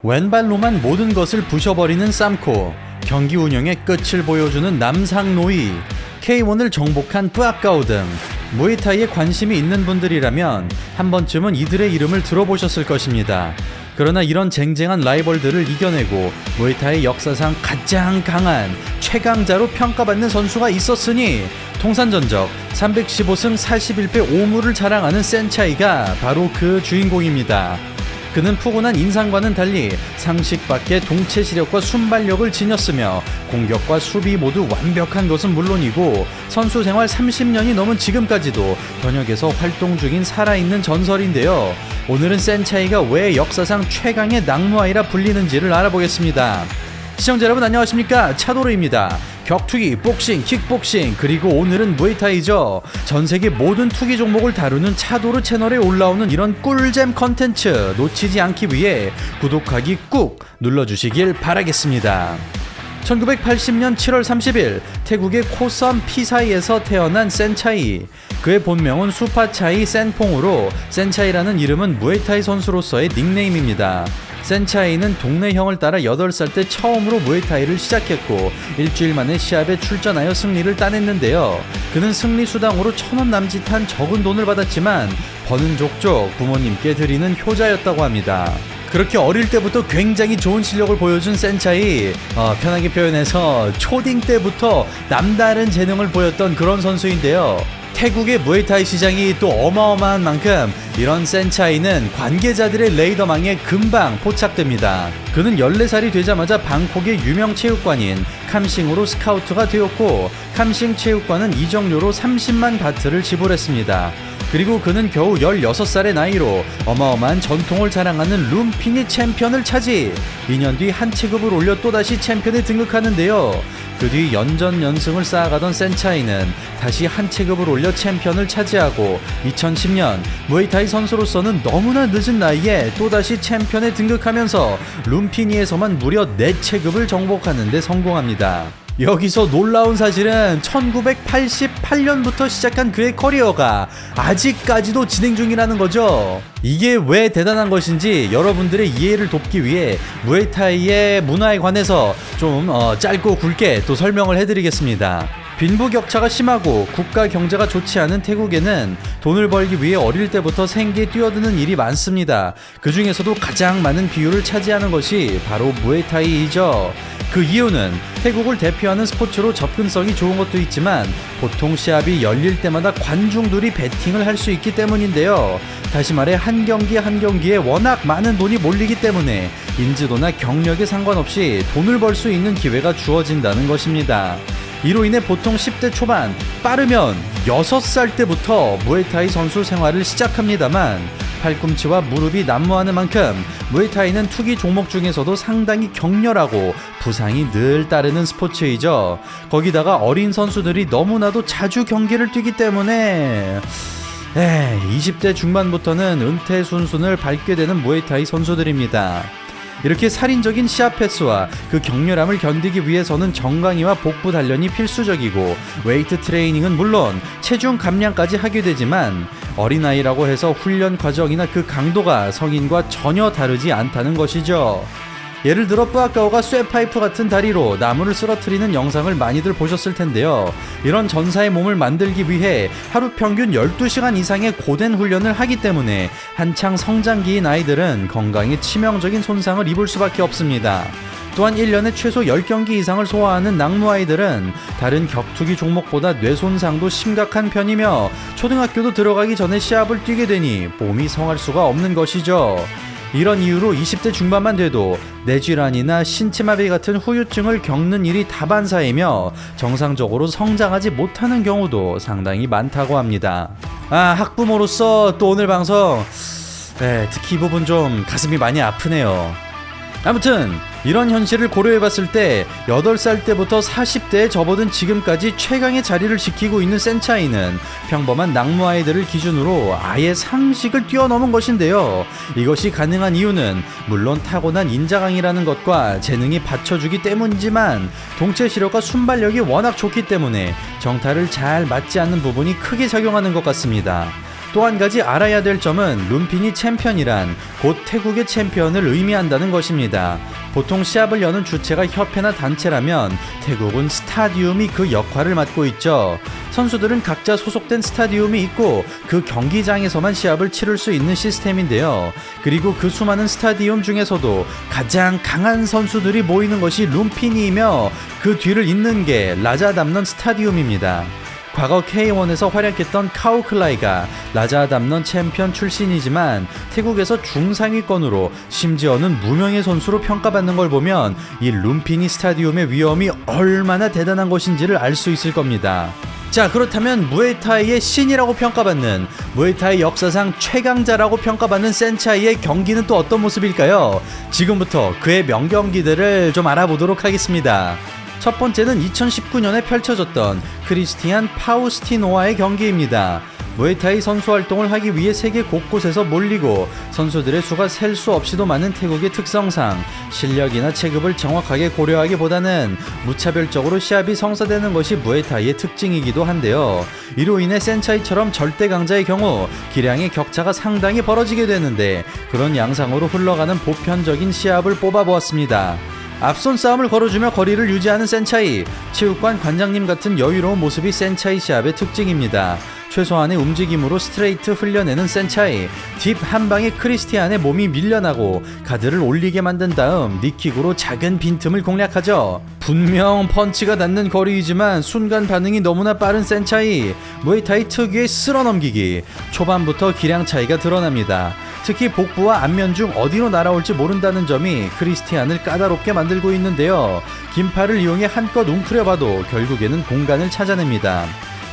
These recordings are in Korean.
왼발로만 모든 것을 부셔버리는 쌈코, 경기 운영의 끝을 보여주는 남상노이, K1을 정복한 뿌아까오 등 무에타이에 관심이 있는 분들이라면 한 번쯤은 이들의 이름을 들어보셨을 것입니다. 그러나 이런 쟁쟁한 라이벌들을 이겨내고 무에타이 역사상 가장 강한 최강자로 평가받는 선수가 있었으니 통산전적 315승 41패 5무를 자랑하는 센차이가 바로 그 주인공입니다. 그는 푸근한 인상과는 달리 상식 밖의 동체 시력과 순발력을 지녔으며 공격과 수비 모두 완벽한 것은 물론이고 선수 생활 30년이 넘은 지금까지도 현역에서 활동 중인 살아있는 전설인데요. 오늘은 센차이가 왜 역사상 최강의 낙무아이라 불리는지를 알아보겠습니다. 시청자 여러분 안녕하십니까, 차도르입니다. 격투기, 복싱, 킥복싱, 그리고 오늘은 무에타이죠. 전세계 모든 투기 종목을 다루는 차도르 채널에 올라오는 이런 꿀잼 컨텐츠 놓치지 않기 위해 구독하기 꾹 눌러주시길 바라겠습니다. 1980년 7월 30일 태국의 코섬 피사이에서 태어난 센차이. 그의 본명은 수파차이 센퐁으로 센차이라는 이름은 무에타이 선수로서의 닉네임입니다. 센차이는 동네 형을 따라 8살 때 처음으로 무에타이를 시작했고 일주일 만에 시합에 출전하여 승리를 따냈는데요. 그는 승리 수당으로 1,000원 남짓한 적은 돈을 받았지만 버는 족족 부모님께 드리는 효자였다고 합니다. 그렇게 어릴 때부터 굉장히 좋은 실력을 보여준 센차이, 편하게 표현해서 초딩 때부터 남다른 재능을 보였던 그런 선수인데요. 태국의 무에타이 시장이 또 어마어마한 만큼 이런 센차이는 관계자들의 레이더망에 금방 포착됩니다. 그는 14살이 되자마자 방콕의 유명 체육관인 캄싱으로 스카우트가 되었고 캄싱 체육관은 이적료로 30만 바트를 지불했습니다. 그리고 그는 겨우 16살의 나이로 어마어마한 전통을 자랑하는 룸피니 챔피언을 차지. 2년 뒤 한 체급을 올려 또다시 챔피언에 등극하는데요. 그 뒤 연전연승을 쌓아가던 센차이는 다시 한 체급을 올려 챔피언을 차지하고 2010년 무에타이 선수로서는 너무나 늦은 나이에 또다시 챔피언에 등극하면서 룸피니에서만 무려 4체급을 정복하는 데 성공합니다. 여기서 놀라운 사실은 1988년부터 시작한 그의 커리어가 아직까지도 진행 중이라는 거죠. 이게 왜 대단한 것인지 여러분들의 이해를 돕기 위해 무에타이의 문화에 관해서 좀 짧고 굵게 또 설명을 해드리겠습니다. 빈부격차가 심하고 국가 경제가 좋지 않은 태국에는 돈을 벌기 위해 어릴 때부터 생계에 뛰어드는 일이 많습니다. 그 중에서도 가장 많은 비율을 차지하는 것이 바로 무에타이이죠. 그 이유는 태국을 대표하는 스포츠로 접근성이 좋은 것도 있지만 보통 시합이 열릴 때마다 관중들이 베팅을 할 수 있기 때문인데요. 다시 말해 한 경기 한 경기에 워낙 많은 돈이 몰리기 때문에 인지도나 경력에 상관없이 돈을 벌 수 있는 기회가 주어진다는 것입니다. 이로 인해 보통 10대 초반, 빠르면 6살 때부터 무에타이 선수 생활을 시작합니다만 팔꿈치와 무릎이 난무하는 만큼 무에타이는 투기 종목 중에서도 상당히 격렬하고 부상이 늘 따르는 스포츠이죠. 거기다가 어린 선수들이 너무나도 자주 경기를 뛰기 때문에 20대 중반부터는 은퇴 순순을 밟게 되는 무에타이 선수들입니다. 이렇게 살인적인 시합 횟수와 그 격렬함을 견디기 위해서는 정강이와 복부 단련이 필수적이고 웨이트 트레이닝은 물론 체중 감량까지 하게 되지만 어린아이라고 해서 훈련 과정이나 그 강도가 성인과 전혀 다르지 않다는 것이죠. 예를 들어 뿌아까오가 쇠파이프 같은 다리로 나무를 쓰러뜨리는 영상을 많이들 보셨을 텐데요. 이런 전사의 몸을 만들기 위해 하루 평균 12시간 이상의 고된 훈련을 하기 때문에 한창 성장기인 아이들은 건강에 치명적인 손상을 입을 수밖에 없습니다. 또한 1년에 최소 10경기 이상을 소화하는 낙무아이들은 다른 격투기 종목보다 뇌손상도 심각한 편이며 초등학교도 들어가기 전에 시합을 뛰게 되니 몸이 성할 수가 없는 것이죠. 이런 이유로 20대 중반만 돼도 뇌질환이나 신체마비 같은 후유증을 겪는 일이 다반사이며 정상적으로 성장하지 못하는 경우도 상당히 많다고 합니다. 학부모로서 또 오늘 방송 특히 이 부분 좀 가슴이 많이 아프네요. 아무튼 이런 현실을 고려해봤을 때 8살 때부터 40대에 접어든 지금까지 최강의 자리를 지키고 있는 센차이는 평범한 낙무아이들을 기준으로 아예 상식을 뛰어넘은 것인데요. 이것이 가능한 이유는 물론 타고난 인자강이라는 것과 재능이 받쳐주기 때문이지만 동체 시력과 순발력이 워낙 좋기 때문에 정타를 잘 맞지 않는 부분이 크게 작용하는 것 같습니다. 또 한 가지 알아야 될 점은 룸피니 챔피언이란 곧 태국의 챔피언을 의미한다는 것입니다. 보통 시합을 여는 주체가 협회나 단체라면 태국은 스타디움이 그 역할을 맡고 있죠. 선수들은 각자 소속된 스타디움이 있고 그 경기장에서만 시합을 치를 수 있는 시스템인데요. 그리고 그 수많은 스타디움 중에서도 가장 강한 선수들이 모이는 것이 룸피니이며 그 뒤를 잇는 게 라자담넌 스타디움입니다. 과거 K1에서 활약했던 카오클라이가 라자담넌 챔피언 출신이지만 태국에서 중상위권으로 심지어는 무명의 선수로 평가받는 걸 보면 이 룸피니 스타디움의 위험이 얼마나 대단한 것인지를 알 수 있을 겁니다. 자, 그렇다면 무에타이의 신이라고 평가받는, 무에타이 역사상 최강자라고 평가받는 센차이의 경기는 또 어떤 모습일까요? 지금부터 그의 명경기들을 좀 알아보도록 하겠습니다. 첫 번째는 2019년에 펼쳐졌던 크리스티안 파우스티노와의 경기입니다. 무에타이 선수 활동을 하기 위해 세계 곳곳에서 몰리고 선수들의 수가 셀 수 없이도 많은 태국의 특성상 실력이나 체급을 정확하게 고려하기보다는 무차별적으로 시합이 성사되는 것이 무에타이의 특징이기도 한데요. 이로 인해 센차이처럼 절대 강자의 경우 기량의 격차가 상당히 벌어지게 되는데 그런 양상으로 흘러가는 보편적인 시합을 뽑아보았습니다. 앞선 싸움을 걸어주며 거리를 유지하는 센차이, 체육관 관장님 같은 여유로운 모습이 센차이 시합의 특징입니다. 최소한의 움직임으로 스트레이트 흘려내는 센차이, 딥 한 방에 크리스티안의 몸이 밀려나고 가드를 올리게 만든 다음 니킥으로 작은 빈틈을 공략하죠. 분명 펀치가 닿는 거리이지만 순간 반응이 너무나 빠른 센차이, 무에타이 특유의 쓸어넘기기, 초반부터 기량 차이가 드러납니다. 특히 복부와 안면 중 어디로 날아올지 모른다는 점이 크리스티안을 까다롭게 만들고 있는데요. 긴 팔을 이용해 한껏 웅크려봐도 결국에는 공간을 찾아냅니다.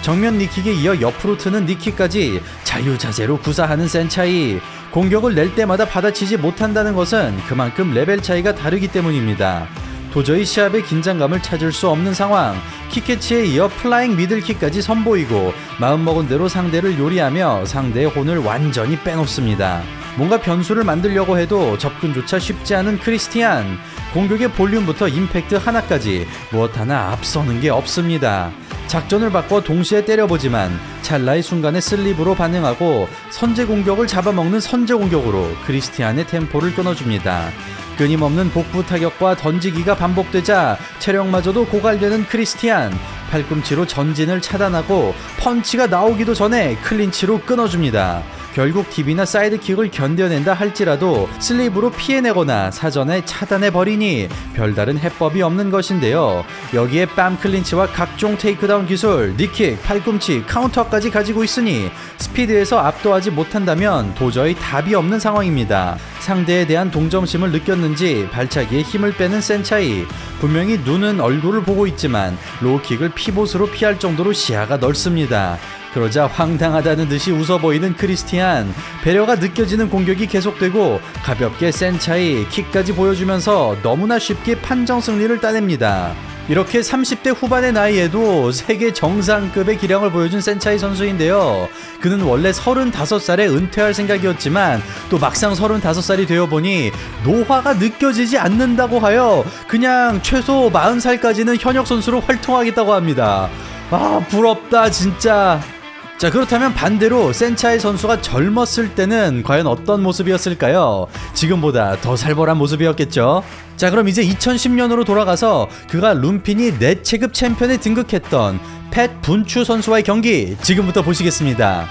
정면 니킥에 이어 옆으로 트는 니킥까지 자유자재로 구사하는 센차이, 공격을 낼 때마다 받아치지 못한다는 것은 그만큼 레벨 차이가 다르기 때문입니다. 도저히 시합의 긴장감을 찾을 수 없는 상황, 킥캐치에 이어 플라잉 미들킥까지 선보이고 마음먹은 대로 상대를 요리하며 상대의 혼을 완전히 빼놓습니다. 뭔가 변수를 만들려고 해도 접근조차 쉽지 않은 크리스티안, 공격의 볼륨부터 임팩트 하나까지 무엇 하나 앞서는 게 없습니다. 작전을 바꿔 동시에 때려보지만 찰나의 순간에 슬립으로 반응하고 선제 공격을 잡아먹는 선제 공격으로 크리스티안의 템포를 끊어줍니다. 끊임없는 복부 타격과 던지기가 반복되자 체력마저도 고갈되는 크리스티안, 팔꿈치로 전진을 차단하고 펀치가 나오기도 전에 클린치로 끊어줍니다. 결국 딥이나 사이드킥을 견뎌낸다 할지라도 슬립으로 피해내거나 사전에 차단해버리니 별다른 해법이 없는 것인데요. 여기에 뺨 클린치와 각종 테이크다운 기술, 니킥, 팔꿈치, 카운터까지 가지고 있으니 스피드에서 압도하지 못한다면 도저히 답이 없는 상황입니다. 상대에 대한 동정심을 느꼈는지 발차기에 힘을 빼는 센차이, 분명히 눈은 얼굴을 보고 있지만 로우킥을 피봇으로 피할 정도로 시야가 넓습니다. 그러자 황당하다는 듯이 웃어 보이는 크리스티안, 배려가 느껴지는 공격이 계속되고 가볍게 센차이 킥까지 보여주면서 너무나 쉽게 판정 승리를 따냅니다. 이렇게 30대 후반의 나이에도 세계 정상급의 기량을 보여준 센차이 선수인데요. 그는 원래 35살에 은퇴할 생각이었지만 또 막상 35살이 되어보니 노화가 느껴지지 않는다고 하여 그냥 최소 40살까지는 현역 선수로 활동하겠다고 합니다. 아, 부럽다 진짜. 자, 그렇다면 반대로 센차이 선수가 젊었을 때는 과연 어떤 모습이었을까요? 지금보다 더 살벌한 모습이었겠죠? 자, 그럼 이제 2010년으로 돌아가서 그가 룸피니 4체급 챔피언에 등극했던 팻 분추 선수와의 경기 지금부터 보시겠습니다.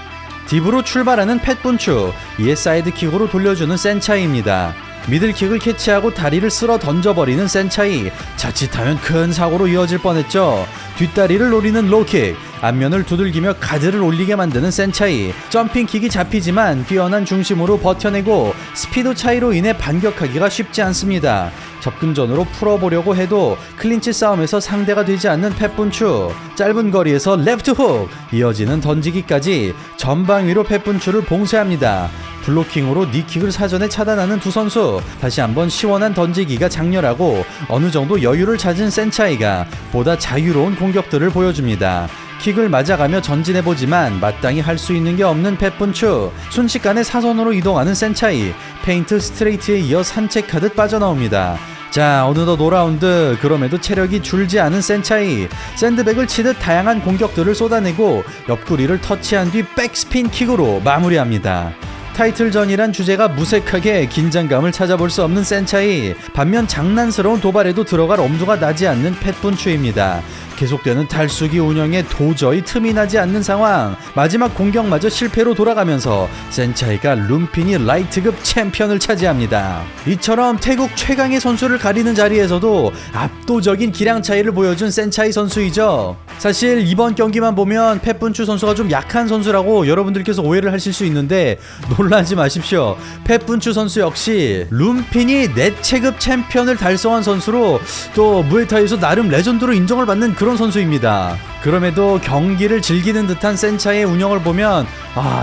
딥으로 출발하는 팻 분추, 이에 사이드킥으로 돌려주는 센차이입니다. 미들킥을 캐치하고 다리를 쓸어 던져버리는 센차이, 자칫하면 큰 사고로 이어질 뻔했죠. 뒷다리를 노리는 로우킥, 앞면을 두들기며 가드를 올리게 만드는 센차이, 점핑킥이 잡히지만 뛰어난 중심으로 버텨내고 스피드 차이로 인해 반격하기가 쉽지 않습니다. 접근전으로 풀어보려고 해도 클린치 싸움에서 상대가 되지 않는 팻분추, 짧은 거리에서 레프트 훅, 이어지는 던지기까지 전방위로 팻분추를 봉쇄합니다. 블로킹으로 니킥을 사전에 차단하는 두 선수, 다시 한번 시원한 던지기가 장렬하고 어느 정도 여유를 찾은 센차이가 보다 자유로운 공격들을 보여줍니다. 킥을 맞아가며 전진해보지만 마땅히 할 수 있는 게 없는 팻분추, 순식간에 사선으로 이동하는 센차이, 페인트 스트레이트에 이어 산책하듯 빠져나옵니다. 자, 어느덧 5라운드. 그럼에도 체력이 줄지 않은 센차이. 샌드백을 치듯 다양한 공격들을 쏟아내고 옆구리를 터치한 뒤 백스핀 킥으로 마무리합니다. 타이틀전이란 주제가 무색하게 긴장감을 찾아볼 수 없는 센차이. 반면 장난스러운 도발에도 들어갈 엄두가 나지 않는 펫분추입니다. 계속되는 달수기 운영에 도저히 틈이 나지 않는 상황. 마지막 공격마저 실패로 돌아가면서 센차이가 룸피니 라이트급 챔피언을 차지합니다. 이처럼 태국 최강의 선수를 가리는 자리에서도 압도적인 기량 차이를 보여준 센차이 선수이죠. 사실 이번 경기만 보면 펫분추 선수가 좀 약한 선수라고 여러분들께서 오해를 하실 수 있는데 놀라지 마십시오. 펫분추 선수 역시 룸피니 내체급 챔피언을 달성한 선수로 또 무에타이에서 나름 레전드로 인정을 받는 그런 선수입니다. 그럼에도 경기를 즐기는 듯한 센차이의 운영을 보면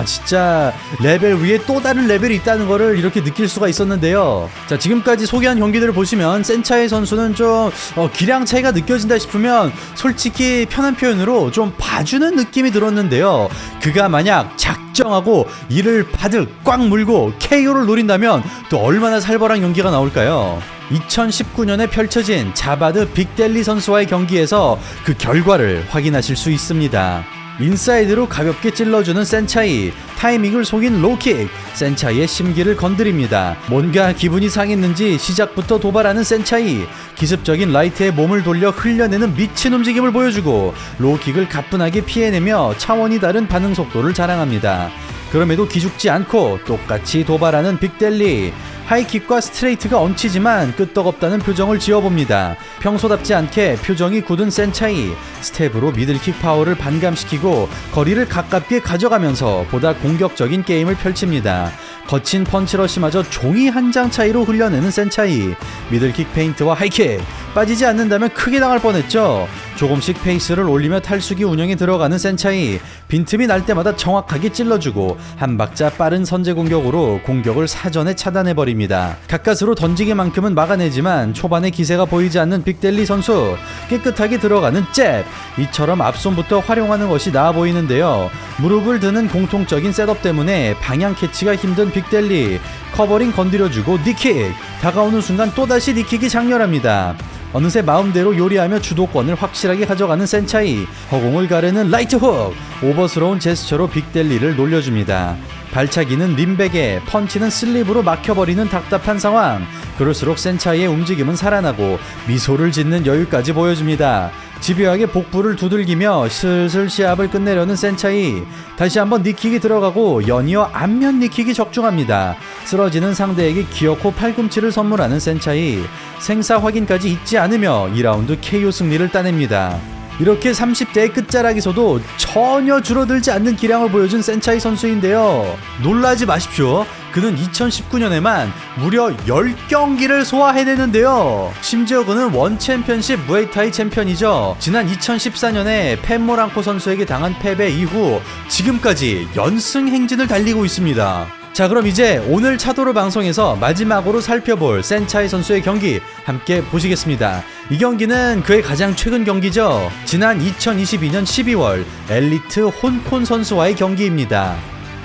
진짜 레벨 위에 또 다른 레벨이 있다는 거를 이렇게 느낄 수가 있었는데요. 자, 지금까지 소개한 경기들을 보시면 센차이 선수는 좀 기량 차이가 느껴진다 싶으면 솔직히 편한 표현으로 좀 봐주는 느낌이 들었는데요. 그가 만약 작정하고 이를 바득 꽉 물고 KO를 노린다면 또 얼마나 살벌한 경기가 나올까요? 2019년에 펼쳐진 자바드 빅델리 선수와의 경기에서 그 결과를 확인하실 수 있습니다. 인사이드로 가볍게 찔러주는 센차이, 타이밍을 속인 로킥, 센차이의 심기를 건드립니다. 뭔가 기분이 상했는지 시작부터 도발하는 센차이, 기습적인 라이트에 몸을 돌려 흘려내는 미친 움직임을 보여주고 로킥을 가뿐하게 피해내며 차원이 다른 반응 속도를 자랑합니다. 그럼에도 기죽지 않고 똑같이 도발하는 빅델리, 하이킥과 스트레이트가 얹히지만 끄떡없다는 표정을 지어봅니다. 평소답지 않게 표정이 굳은 센차이, 스텝으로 미들킥 파워를 반감시키고 거리를 가깝게 가져가면서 보다 공격적인 게임을 펼칩니다. 거친 펀치러시마저 종이 한 장 차이로 흘려내는 센차이, 미들킥 페인트와 하이킥, 빠지지 않는다면 크게 당할 뻔했죠. 조금씩 페이스를 올리며 탈수기 운영에 들어가는 센차이, 빈틈이 날 때마다 정확하게 찔러주고 한 박자 빠른 선제 공격으로 공격을 사전에 차단해버립니다. 가까스로 던지기만큼은 막아내지만 초반에 기세가 보이지 않는 빅델리 선수, 깨끗하게 들어가는 잽, 이처럼 앞손부터 활용하는 것이 나아 보이는데요. 무릎을 드는 공통적인 셋업 때문에 방향 캐치가 힘든 빅델리, 커버링 건드려주고 니킥, 다가오는 순간 또다시 니킥이 장렬합니다. 어느새 마음대로 요리하며 주도권을 확실하게 가져가는 센차이, 허공을 가르는 라이트 훅, 오버스러운 제스처로 빅델리를 놀려줍니다. 발차기는 림백에, 펀치는 슬립으로 막혀버리는 답답한 상황. 그럴수록 센차이의 움직임은 살아나고 미소를 짓는 여유까지 보여줍니다. 집요하게 복부를 두들기며 슬슬 시합을 끝내려는 센차이, 다시 한번 니킥이 들어가고 연이어 안면 니킥이 적중합니다. 쓰러지는 상대에게 기어코 팔꿈치를 선물하는 센차이, 생사 확인까지 잊지 않으며 2라운드 KO 승리를 따냅니다. 이렇게 30대의 끝자락에서도 전혀 줄어들지 않는 기량을 보여준 센차이 선수인데요. 놀라지 마십시오. 그는 2019년에만 무려 10경기를 소화해내는데요. 심지어 그는 원 챔피언십 무에타이 챔피언이죠. 지난 2014년에 펜모랑코 선수에게 당한 패배 이후 지금까지 연승 행진을 달리고 있습니다. 자, 그럼 이제 오늘 차도로 방송에서 마지막으로 살펴볼 센차이 선수의 경기 함께 보시겠습니다. 이 경기는 그의 가장 최근 경기죠. 지난 2022년 12월 엘리트 혼콘 선수와의 경기입니다.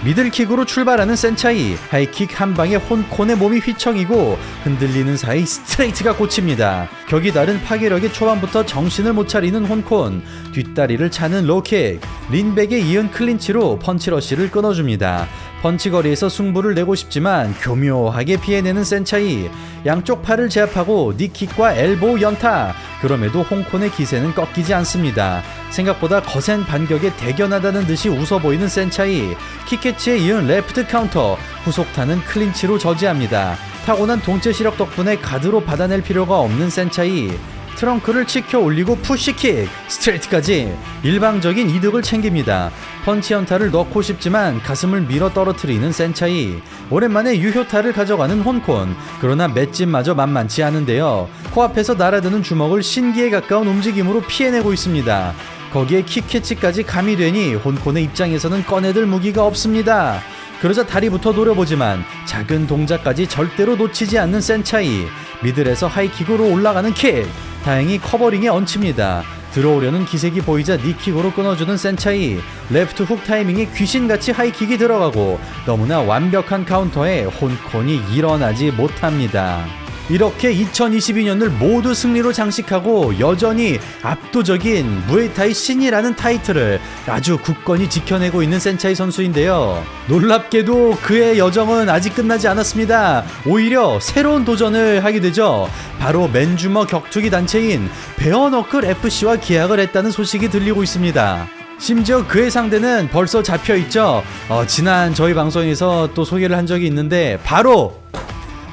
미들킥으로 출발하는 센차이, 하이킥 한 방에 혼콘의 몸이 휘청이고 흔들리는 사이 스트레이트가 꽂힙니다. 격이 다른 파괴력에 초반부터 정신을 못 차리는 혼콘, 뒷다리를 차는 로킥, 린백에 이은 클린치로 펀치러시를 끊어줍니다. 펀치거리에서 승부를 내고 싶지만 교묘하게 피해내는 센차이, 양쪽 팔을 제압하고 니킥과 엘보우 연타, 그럼에도 홍콘의 기세는 꺾이지 않습니다. 생각보다 거센 반격에 대견하다는 듯이 웃어 보이는 센차이, 킥캐치에 이은 레프트 카운터, 후속타는 클린치로 저지합니다. 타고난 동체 시력 덕분에 가드로 받아낼 필요가 없는 센차이, 트렁크를 치켜 올리고 푸시킥, 스트레이트까지 일방적인 이득을 챙깁니다. 펀치 연타를 넣고 싶지만 가슴을 밀어 떨어뜨리는 센차이, 오랜만에 유효타를 가져가는 혼콘, 그러나 맷집마저 만만치 않은데요. 코앞에서 날아드는 주먹을 신기에 가까운 움직임으로 피해내고 있습니다. 거기에 킥캐치까지 가미되니 혼콘의 입장에서는 꺼내들 무기가 없습니다. 그러자 다리부터 노려보지만 작은 동작까지 절대로 놓치지 않는 센차이, 미들에서 하이킥으로 올라가는 킥, 다행히 커버링에 얹힙니다. 들어오려는 기색이 보이자 니킥으로 끊어주는 센차이, 레프트 훅 타이밍에 귀신같이 하이킥이 들어가고 너무나 완벽한 카운터에 혼콘이 일어나지 못합니다. 이렇게 2022년을 모두 승리로 장식하고 여전히 압도적인 무에타이 신이라는 타이틀을 아주 굳건히 지켜내고 있는 센차이 선수인데요. 놀랍게도 그의 여정은 아직 끝나지 않았습니다. 오히려 새로운 도전을 하게 되죠. 바로 맨주머 격투기 단체인 베어너클 FC와 계약을 했다는 소식이 들리고 있습니다. 심지어 그의 상대는 벌써 잡혀있죠. 지난 저희 방송에서 또 소개를 한 적이 있는데 바로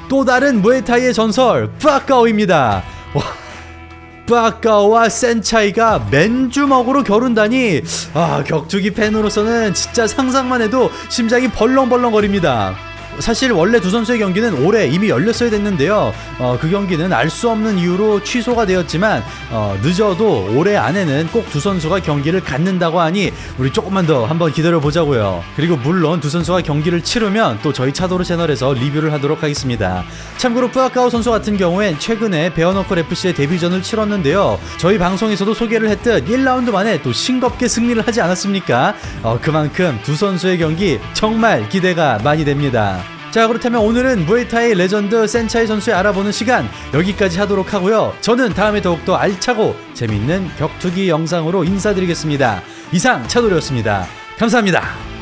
또 다른 무에타이의 전설 뿌아까오입니다. 뿌아까오와 센차이가 맨주먹으로 겨룬다니, 격투기 팬으로서는 진짜 상상만 해도 심장이 벌렁벌렁거립니다. 사실 원래 두 선수의 경기는 올해 이미 열렸어야 됐는데요. 그 경기는 알 수 없는 이유로 취소가 되었지만 늦어도 올해 안에는 꼭 두 선수가 경기를 갖는다고 하니 우리 조금만 더 한번 기다려 보자고요. 그리고 물론 두 선수가 경기를 치르면 또 저희 차도로 채널에서 리뷰를 하도록 하겠습니다. 참고로 뿌아까오 선수 같은 경우엔 최근에 베어너클 FC의 데뷔전을 치렀는데요. 저희 방송에서도 소개를 했듯 1라운드 만에 또 싱겁게 승리를 하지 않았습니까? 그만큼 두 선수의 경기 정말 기대가 많이 됩니다. 자, 그렇다면 오늘은 무에타이 레전드 센차이 선수의 알아보는 시간 여기까지 하도록 하고요. 저는 다음에 더욱더 알차고 재밌는 격투기 영상으로 인사드리겠습니다. 이상 차도리였습니다. 감사합니다.